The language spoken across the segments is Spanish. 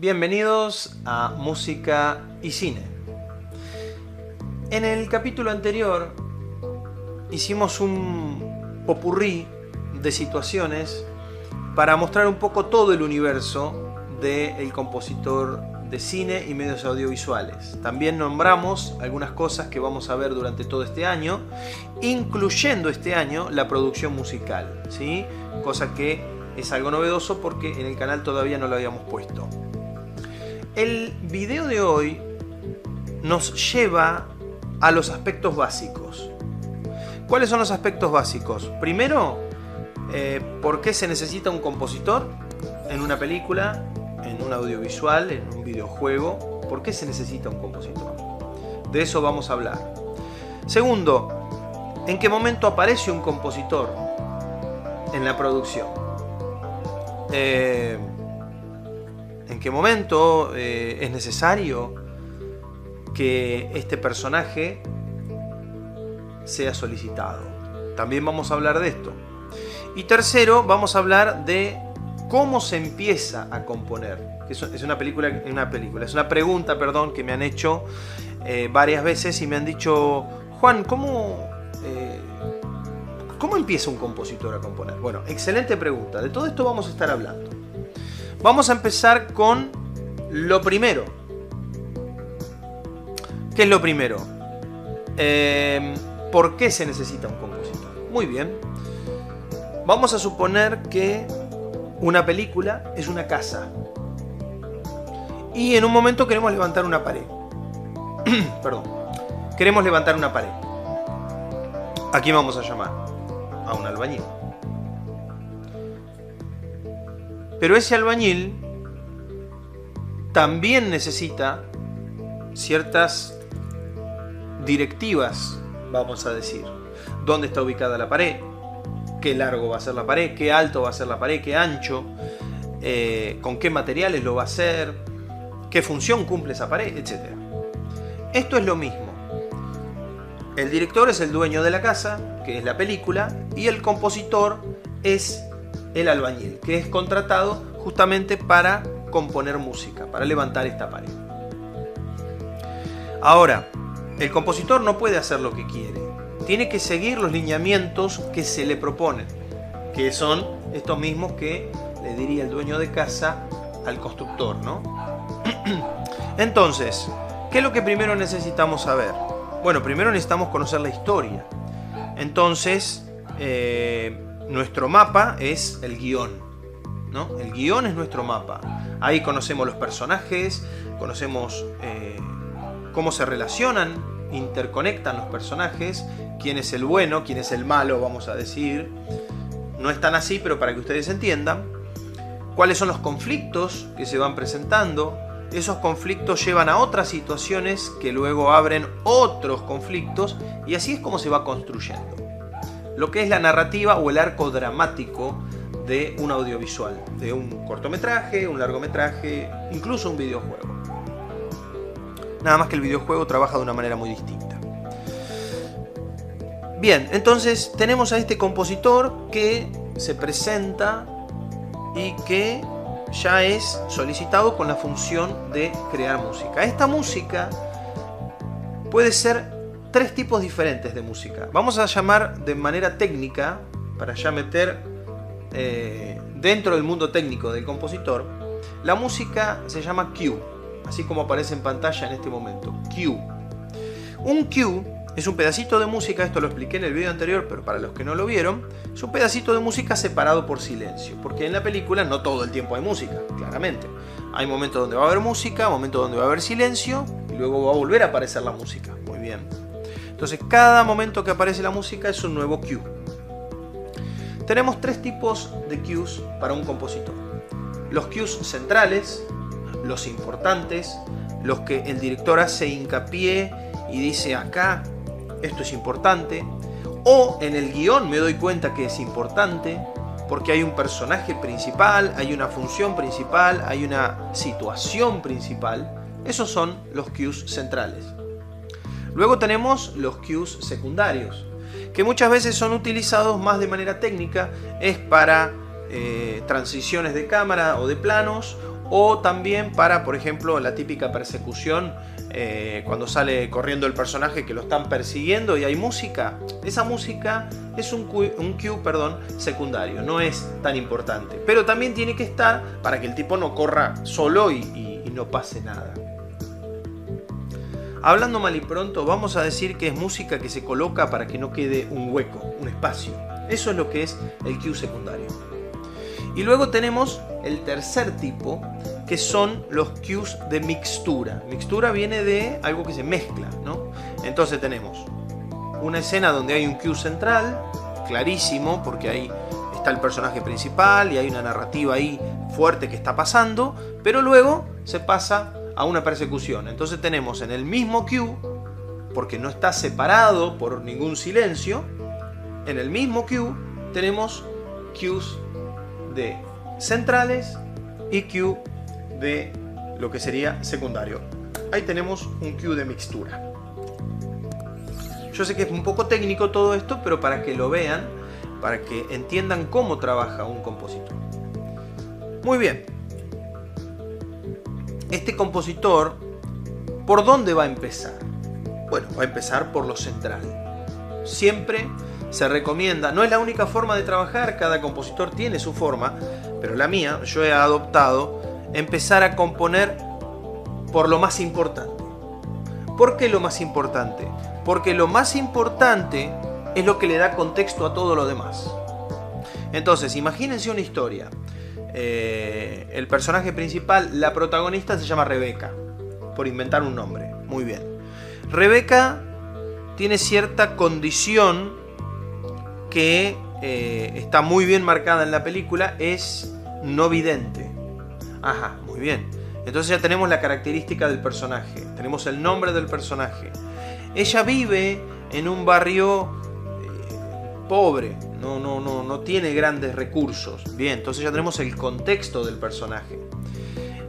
Bienvenidos a Música y Cine. En el capítulo anterior hicimos un popurrí de situaciones para mostrar un poco todo el universo del compositor de cine y medios audiovisuales. También nombramos algunas cosas que vamos a ver durante todo este año, incluyendo este año la producción musical, ¿sí? Cosa que es algo novedoso porque en el canal todavía no lo habíamos puesto. El video de hoy nos lleva a los aspectos básicos. ¿Cuáles son los aspectos básicos? Primero, ¿por qué se necesita un compositor en una película, en un audiovisual, en un videojuego? ¿Por qué se necesita un compositor? De eso vamos a hablar. Segundo, ¿en qué momento aparece un compositor en la producción? ¿En qué momento es necesario que este personaje sea solicitado? También vamos a hablar de esto. Y tercero, vamos a hablar de cómo se empieza a componer. Es una pregunta, que me han hecho varias veces y me han dicho: Juan, ¿cómo empieza un compositor a componer? Bueno, excelente pregunta. De todo esto vamos a estar hablando. Vamos a empezar con lo primero. ¿Qué es lo primero? ¿Por qué se necesita un compositor? Muy bien. Vamos a suponer que una película es una casa y en un momento queremos levantar una pared. Perdón. Queremos levantar una pared. ¿A quién vamos a llamar? A un albañil. Pero ese albañil también necesita ciertas directivas, vamos a decir. ¿Dónde está ubicada la pared? ¿Qué largo va a ser la pared? ¿Qué alto va a ser la pared? ¿Qué ancho? ¿Con qué materiales lo va a hacer? ¿Qué función cumple esa pared? Etcétera. Esto es lo mismo. El director es el dueño de la casa, que es la película, y el compositor es el albañil, que es contratado justamente para componer música, para levantar esta pared. Ahora, el compositor no puede hacer lo que quiere. Tiene que seguir los lineamientos que se le proponen, que son estos mismos que le diría el dueño de casa al constructor, ¿no? Entonces, ¿qué es lo que primero necesitamos saber? Bueno, primero necesitamos conocer la historia. Entonces, nuestro mapa es el guión, ¿no? El guión es nuestro mapa. Ahí conocemos los personajes, conocemos cómo se relacionan, interconectan los personajes, quién es el bueno, quién es el malo, vamos a decir. No es tan así, pero para que ustedes entiendan. Cuáles son los conflictos que se van presentando. Esos conflictos llevan a otras situaciones que luego abren otros conflictos, y así es como se va construyendo lo que es la narrativa o el arco dramático de un audiovisual, de un cortometraje, un largometraje, incluso un videojuego. Nada más que el videojuego trabaja de una manera muy distinta. Bien, entonces tenemos a este compositor que se presenta y que ya es solicitado con la función de crear música. Esta música puede ser tres tipos diferentes de música. Vamos a llamar de manera técnica, para ya meter dentro del mundo técnico del compositor, la música se llama cue, así como aparece en pantalla en este momento, cue. Un cue es un pedacito de música, esto lo expliqué en el video anterior, pero para los que no lo vieron, es un pedacito de música separado por silencio, porque en la película no todo el tiempo hay música, claramente. Hay momentos donde va a haber música, momentos donde va a haber silencio, y luego va a volver a aparecer la música. Muy bien. Entonces, cada momento que aparece la música es un nuevo cue. Tenemos tres tipos de cues para un compositor. Los cues centrales, los importantes, los que el director hace hincapié y dice acá, esto es importante. O en el guión me doy cuenta que es importante porque hay un personaje principal, hay una función principal, hay una situación principal. Esos son los cues centrales. Luego tenemos los cues secundarios, que muchas veces son utilizados más de manera técnica, es para transiciones de cámara o de planos, o también para, por ejemplo, la típica persecución, cuando sale corriendo el personaje que lo están persiguiendo y hay música. Esa música es un cue, secundario, no es tan importante, pero también tiene que estar para que el tipo no corra solo y no pase nada. Hablando mal y pronto, vamos a decir que es música que se coloca para que no quede un hueco, un espacio. Eso es lo que es el cue secundario. Y luego tenemos el tercer tipo, que son los cues de mixtura. Mixtura viene de algo que se mezcla, ¿no? Entonces tenemos una escena donde hay un cue central, clarísimo, porque ahí está el personaje principal y hay una narrativa ahí fuerte que está pasando, pero luego se pasa a una persecución. Entonces tenemos en el mismo cue, porque no está separado por ningún silencio, en el mismo cue tenemos cues de centrales y cue de lo que sería secundario. Ahí tenemos un cue de mixtura. Yo sé que es un poco técnico todo esto, pero para que lo vean, para que entiendan cómo trabaja un compositor. Muy bien. Este compositor, ¿por dónde va a empezar? Bueno, va a empezar por lo central. Siempre se recomienda, no es la única forma de trabajar, cada compositor tiene su forma, pero la mía, yo he adoptado empezar a componer por lo más importante. ¿Por qué lo más importante? Porque lo más importante es lo que le da contexto a todo lo demás. Entonces, imagínense una historia. El personaje principal, la protagonista, se llama Rebeca, por inventar un nombre. Muy bien. Rebeca tiene cierta condición que está muy bien marcada en la película, es no vidente. Ajá, muy bien. Entonces ya tenemos la característica del personaje, tenemos el nombre del personaje. Ella vive en un barrio pobre, no tiene grandes recursos. Bien, entonces ya tenemos el contexto del personaje.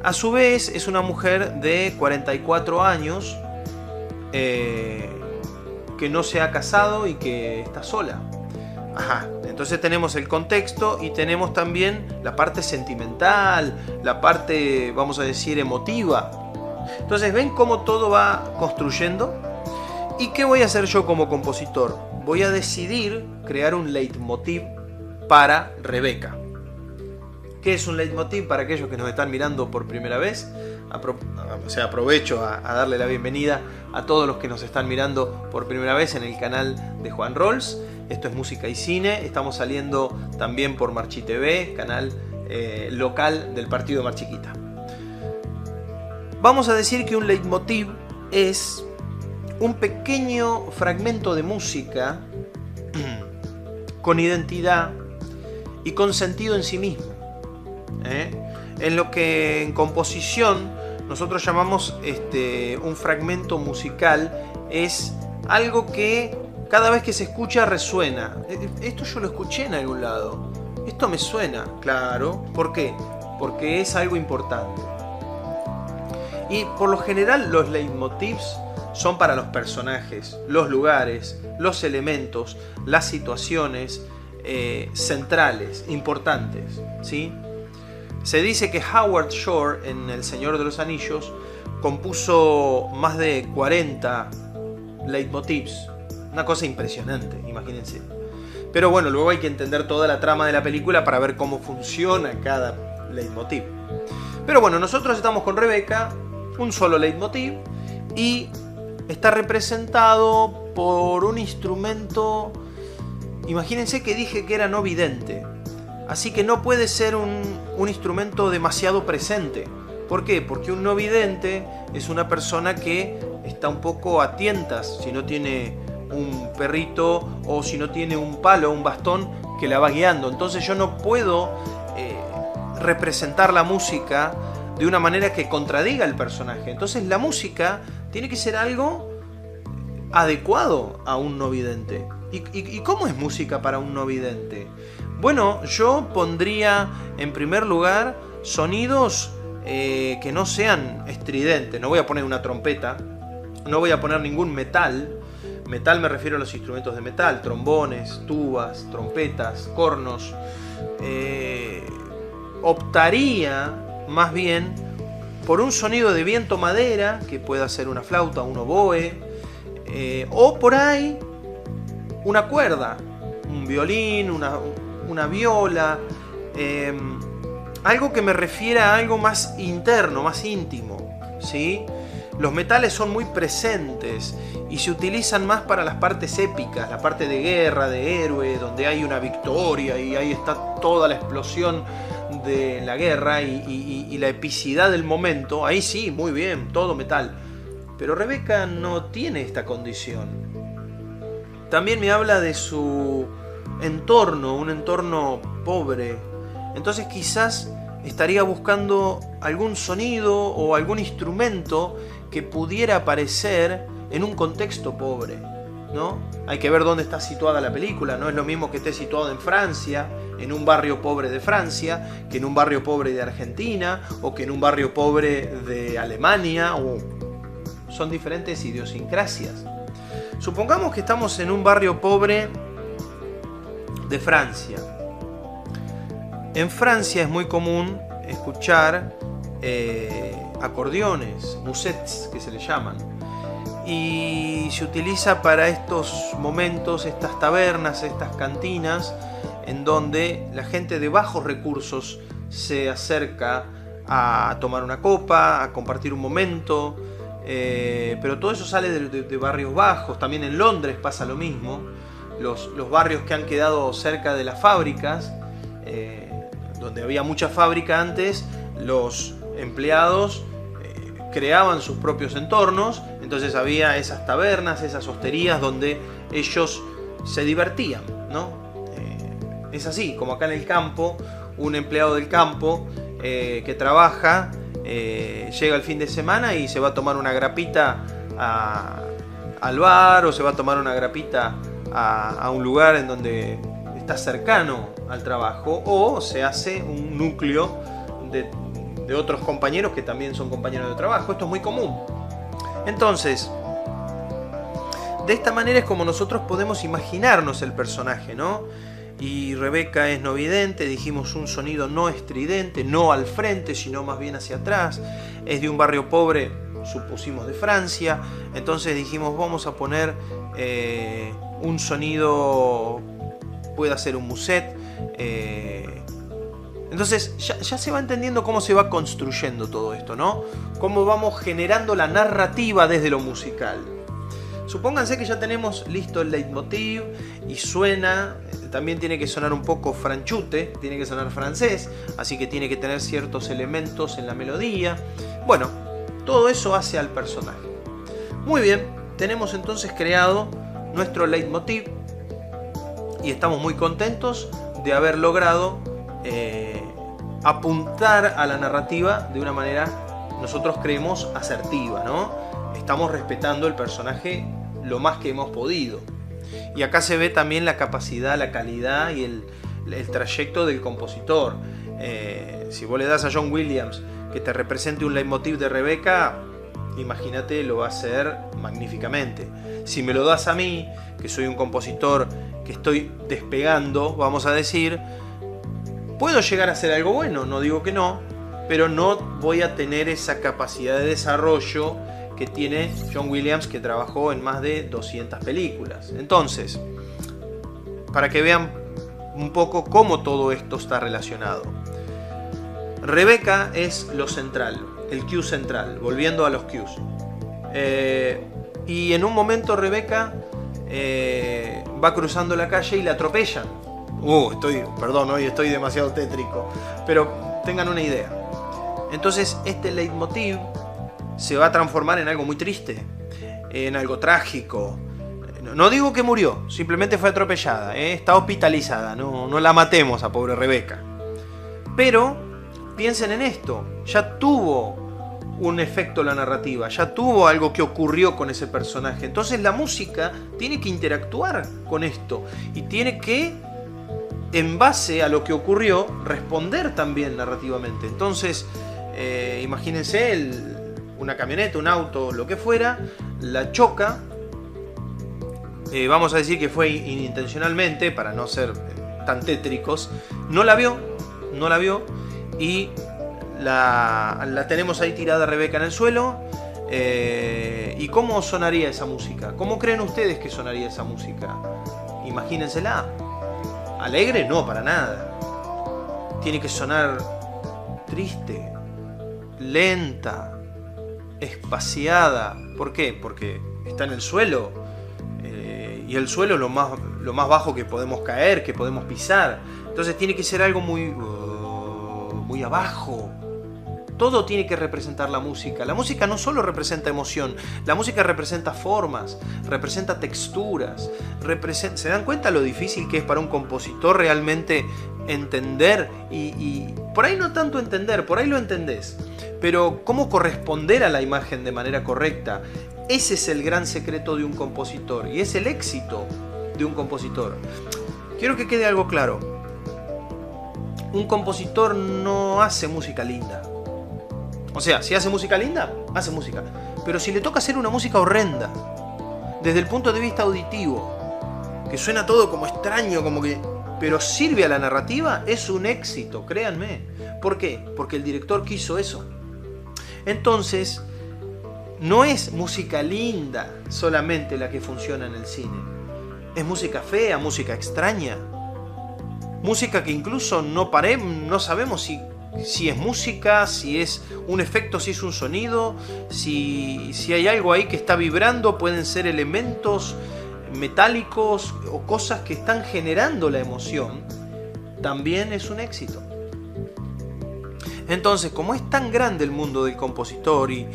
A su vez es una mujer de 44 años que no se ha casado y que está sola. Ajá, entonces tenemos el contexto y tenemos también la parte sentimental, la parte, vamos a decir, emotiva. Entonces, ¿ven cómo todo va construyendo? ¿Y qué voy a hacer yo como compositor? Voy a decidir crear un leitmotiv para Rebeca. ¿Qué es un leitmotiv para aquellos que nos están mirando por primera vez? Aprovecho a darle la bienvenida a todos los que nos están mirando por primera vez en el canal de Juan Rolls. Esto es Música y Cine. Estamos saliendo también por Marchi TV, canal local del partido de Mar Chiquita. Vamos a decir que un leitmotiv es un pequeño fragmento de música con identidad y con sentido en sí mismo. En lo que en composición nosotros llamamos un fragmento musical, es algo que cada vez que se escucha resuena. Esto yo lo escuché en algún lado, esto me suena, claro. ¿Por qué? Porque es algo importante. Y por lo general los leitmotivs son para los personajes, los lugares, los elementos, las situaciones centrales, importantes, ¿sí? Se dice que Howard Shore, en El Señor de los Anillos, compuso más de 40 leitmotivs. Una cosa impresionante, imagínense. Pero bueno, luego hay que entender toda la trama de la película para ver cómo funciona cada leitmotiv. Pero bueno, nosotros estamos con Rebeca, un solo leitmotiv, y está representado por un instrumento. Imagínense que dije que era no vidente. Así que no puede ser un instrumento demasiado presente. ¿Por qué? Porque un no vidente es una persona que está un poco a tientas si no tiene un perrito o si no tiene un palo, un bastón que la va guiando. Entonces yo no puedo representar la música de una manera que contradiga al personaje. Entonces la música tiene que ser algo adecuado a un no vidente. ¿Y cómo es música para un no vidente? Bueno, yo pondría en primer lugar sonidos que no sean estridentes. No voy a poner una trompeta, no voy a poner ningún metal. Metal me refiero a los instrumentos de metal, trombones, tubas, trompetas, cornos. Optaría más bien por un sonido de viento madera, que pueda ser una flauta, un oboe, o por ahí una cuerda, un violín, una viola, algo que me refiera a algo más interno, más íntimo, ¿sí? Los metales son muy presentes y se utilizan más para las partes épicas, la parte de guerra, de héroe, donde hay una victoria y ahí está toda la explosión de la guerra y la epicidad del momento. Ahí sí, muy bien, todo metal. Pero Rebeca no tiene esta condición. También me habla de su entorno, un entorno pobre. Entonces quizás estaría buscando algún sonido o algún instrumento que pudiera aparecer en un contexto pobre, ¿no? Hay que ver dónde está situada la película. No es lo mismo que esté situado en Francia, en un barrio pobre de Francia, que en un barrio pobre de Argentina, o que en un barrio pobre de Alemania. Son diferentes idiosincrasias. Supongamos que estamos en un barrio pobre de Francia. En Francia es muy común escuchar acordeones, musets que se le llaman, y se utiliza para estos momentos, estas tabernas, estas cantinas, en donde la gente de bajos recursos se acerca a tomar una copa, a compartir un momento, pero todo eso sale de barrios bajos. También en Londres pasa lo mismo. Los barrios que han quedado cerca de las fábricas, donde había mucha fábrica antes, los empleados creaban sus propios entornos, entonces había esas tabernas, esas hosterías donde ellos se divertían, ¿no? Es así, como acá en el campo, un empleado del campo que trabaja, llega el fin de semana y se va a tomar una grapita al bar, o se va a tomar una grapita a un lugar en donde está cercano al trabajo, o se hace un núcleo de otros compañeros que también son compañeros de trabajo. Esto es muy común. Entonces, de esta manera es como nosotros podemos imaginarnos el personaje, ¿no? Y Rebeca es no vidente, dijimos un sonido no estridente, no al frente, sino más bien hacia atrás. Es de un barrio pobre, supusimos de Francia. Entonces dijimos, vamos a poner un sonido, puede ser un muset. Entonces ya se va entendiendo cómo se va construyendo todo esto, ¿no? Cómo vamos generando la narrativa desde lo musical. Supónganse que ya tenemos listo el leitmotiv y suena, también tiene que sonar un poco franchute, tiene que sonar francés, así que tiene que tener ciertos elementos en la melodía. Bueno, todo eso hace al personaje. Muy bien, tenemos entonces creado nuestro leitmotiv y estamos muy contentos de haber logrado apuntar a la narrativa de una manera, nosotros creemos, asertiva, ¿no? Estamos respetando el personaje lo más que hemos podido. Y acá se ve también la capacidad, la calidad y el trayecto del compositor. Si vos le das a John Williams que te represente un leitmotiv de Rebeca, imagínate, lo va a hacer magníficamente. Si me lo das a mí, que soy un compositor que estoy despegando, vamos a decir, puedo llegar a hacer algo bueno, no digo que no, pero no voy a tener esa capacidad de desarrollo que tiene John Williams, que trabajó en más de 200 películas. Entonces, para que vean un poco cómo todo esto está relacionado. Rebeca es lo central, el cue central, volviendo a los cues. Y en un momento Rebeca va cruzando la calle y la atropellan. Perdón, hoy estoy demasiado tétrico, pero tengan una idea. Entonces este leitmotiv se va a transformar en algo muy triste, en algo trágico. No digo que murió, simplemente fue atropellada, está hospitalizada, no la matemos a pobre Rebeca. Pero piensen en esto, ya tuvo un efecto la narrativa, ya tuvo algo que ocurrió con ese personaje. Entonces la música tiene que interactuar con esto y tiene que, en base a lo que ocurrió, responder también narrativamente. Entonces, imagínense una camioneta, un auto, lo que fuera, la choca. Vamos a decir que fue inintencionalmente, para no ser tan tétricos. No la vio y la tenemos ahí tirada Rebeca en el suelo. ¿Y cómo sonaría esa música? ¿Cómo creen ustedes que sonaría esa música? Imagínensela. ¿Alegre? No, para nada. Tiene que sonar triste, lenta, espaciada. ¿Por qué? Porque está en el suelo. Y el suelo es lo más bajo que podemos caer, que podemos pisar. Entonces tiene que ser algo muy abajo. Todo tiene que representar la música. La música no solo representa emoción, la música representa formas, representa texturas, ¿se dan cuenta lo difícil que es para un compositor realmente entender? Y por ahí no tanto entender, por ahí lo entendés, pero cómo corresponder a la imagen de manera correcta. Ese es el gran secreto de un compositor y es el éxito de un compositor. Quiero que quede algo claro. Un compositor no hace música linda. O sea, si hace música linda, hace música. Pero si le toca hacer una música horrenda, desde el punto de vista auditivo, que suena todo como extraño, pero sirve a la narrativa, es un éxito, créanme. ¿Por qué? Porque el director quiso eso. Entonces, no es música linda solamente la que funciona en el cine. Es música fea, música extraña. Música que incluso no sabemos si es música, si es un efecto, si es un sonido, si hay algo ahí que está vibrando, pueden ser elementos metálicos o cosas que están generando la emoción, también es un éxito. Entonces, como es tan grande el mundo del compositor y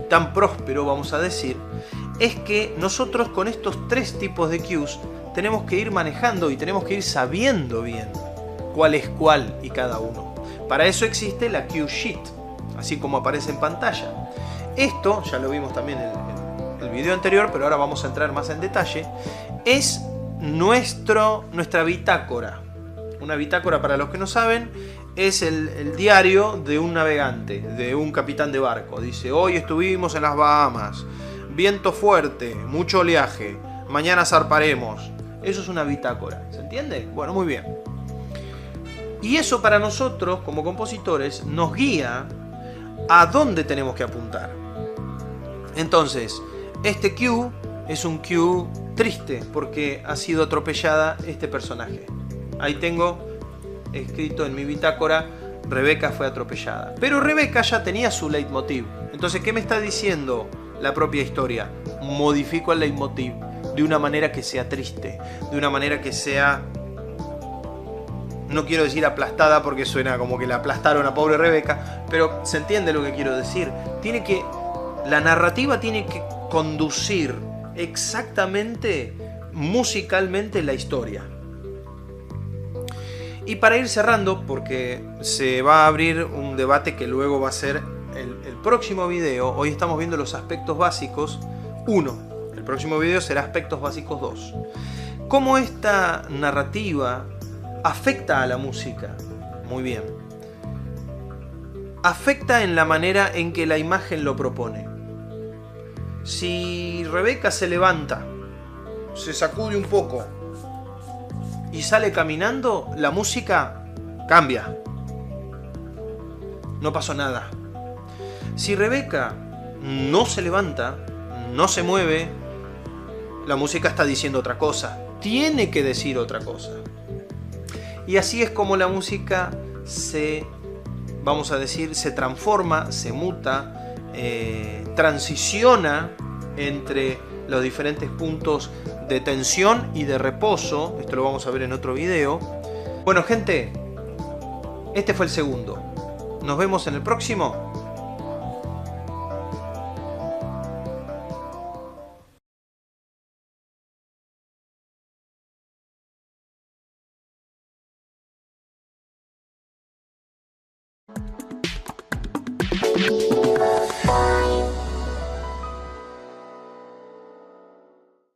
tan próspero, vamos a decir, es que nosotros con estos tres tipos de cues tenemos que ir manejando y tenemos que ir sabiendo bien cuál es cuál y cada uno. Para eso existe la cue sheet, así como aparece en pantalla. Esto, ya lo vimos también en el video anterior, pero ahora vamos a entrar más en detalle, es nuestra bitácora. Una bitácora, para los que no saben, es el diario de un navegante, de un capitán de barco. Dice, hoy estuvimos en las Bahamas, viento fuerte, mucho oleaje, mañana zarparemos. Eso es una bitácora, ¿se entiende? Bueno, muy bien. Y eso para nosotros, como compositores, nos guía a dónde tenemos que apuntar. Entonces, este cue es un cue triste porque ha sido atropellada este personaje. Ahí tengo escrito en mi bitácora, Rebeca fue atropellada. Pero Rebeca ya tenía su leitmotiv. Entonces, ¿qué me está diciendo la propia historia? Modifico el leitmotiv de una manera que sea triste, de una manera que sea... No quiero decir aplastada porque suena como que la aplastaron a pobre Rebeca, pero se entiende lo que quiero decir. La narrativa tiene que conducir exactamente, musicalmente, la historia. Y para ir cerrando, porque se va a abrir un debate que luego va a ser el próximo video. Hoy estamos viendo los aspectos básicos 1. El próximo video será aspectos básicos 2. ¿Cómo esta narrativa afecta a la música? Muy bien. Afecta en la manera en que la imagen lo propone. Si Rebeca se levanta, se sacude un poco y sale caminando, la música cambia. No pasó nada. Si Rebeca no se levanta, no se mueve, la música está diciendo otra cosa. Tiene que decir otra cosa. Y así es como la música se transforma, se muta, transiciona entre los diferentes puntos de tensión y de reposo. Esto lo vamos a ver en otro video. Bueno, gente, este fue el segundo. Nos vemos en el próximo.